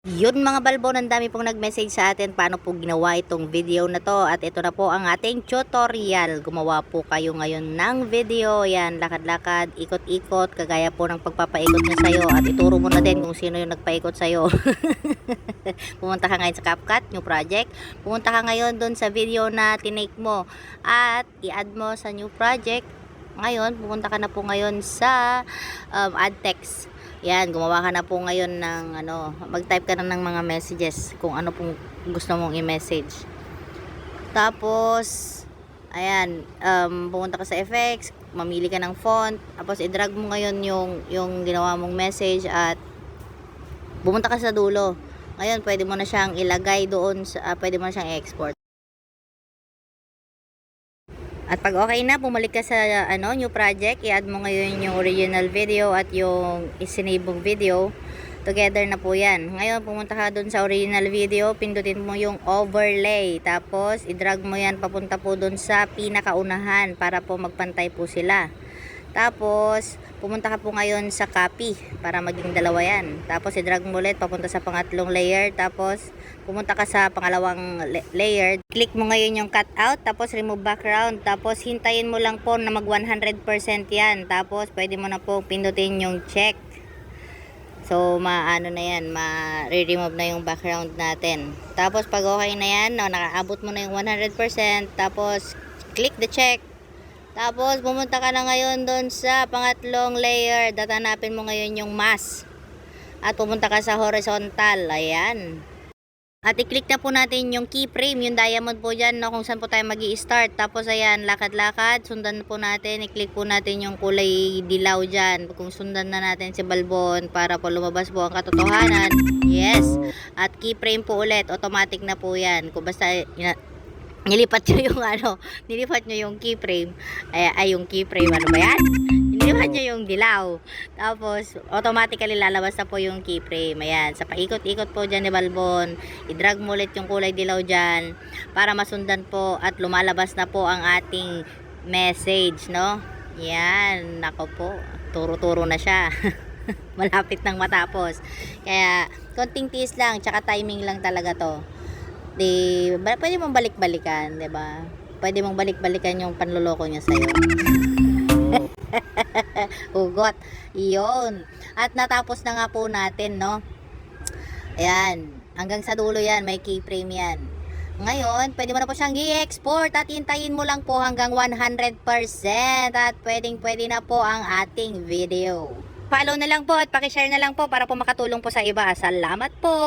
Yun mga balbon, ang dami pong nag-message sa atin paano po ginawa itong video na to, at ito na po ang ating tutorial. Gumawa po kayo ngayon ng video, yan, lakad-lakad, ikot-ikot, kagaya po ng pagpapaikot niya sa'yo, at ituro mo na din kung sino yung nagpaikot sa'yo. Pumunta ka ngayon sa CapCut, new project, pumunta ka ngayon dun sa video na tinake mo, at i-add mo sa new project. Ngayon, pumunta ka na po ngayon sa add text. Yan, gumawa ka na po ngayon ng mag-type ka na ng mga messages kung ano pong gusto mong i-message. Tapos, ayan, pumunta ka sa effects, mamili ka ng font, tapos i-drag mo ngayon yung ginawa mong message at pumunta ka sa dulo. Ngayon, pwede mo na siyang ilagay doon, pwede mo na siyang i-export. At pag okay na, bumalik ka sa new project, i-add mo ngayon yung original video at yung isinave mong video. Together na po yan. Ngayon, pumunta ka dun sa original video, pindutin mo yung overlay. Tapos, i-drag mo yan papunta po dun sa pinakaunahan para po magpantay po sila. Tapos, pumunta ka po ngayon sa copy para maging dalawa yan. Tapos, i-drag mo ulit papunta sa pangatlong layer. Tapos, pumunta ka sa pangalawang layer. Click mo ngayon yung cut out. Tapos, remove background. Tapos, hintayin mo lang po na mag 100% yan. Tapos, pwede mo na po pindutin yung check. So, maano na yan, ma-remove na yung background natin. Tapos, pag okay na yan, nakaabot mo na yung 100%. Tapos, click the check. Tapos, pumunta ka na ngayon doon sa pangatlong layer. Tatanapin mo ngayon yung mask. At pumunta ka sa horizontal. Ayan. At i-click na po natin yung keyframe, yung diamond po dyan, kung saan po tayo magi-start. Tapos, ayan, lakad-lakad. Sundan po natin. I-click po natin yung kulay dilaw dyan. Kung sundan na natin si balbon para po lumabas po ang katotohanan. Yes. At keyframe po ulit. Automatic na po yan. Kung basta nilipat nyo yung nilipat nyo yung keyframe, yung keyframe, ano ba yan? Nilipat nyo yung dilaw. Tapos, automatically lalabas na po yung keyframe. Ayan, sa paikot-ikot po dyan ni balbon, i-drag mo ulit yung kulay dilaw dyan, para masundan po at lumalabas na po ang ating message, no? Yan, nako po, turo-turo na siya. Malapit nang matapos. Kaya, konting tiis lang, tsaka timing lang talaga to. Pwede mong balik-balikan, 'di ba? Pwede mong balik-balikan yung panloloko niya sa'yo. Ugot. 'Yon. At natapos na nga po natin, no? Ayan, hanggang sa dulo 'yan, may keyframe 'yan. Ngayon, pwede mo na po siyang i-export at hintayin mo lang po hanggang 100% at pwedeng-pwede na po ang ating video. Follow na lang po at paki-share na lang po para po makatulong po sa iba. Salamat po.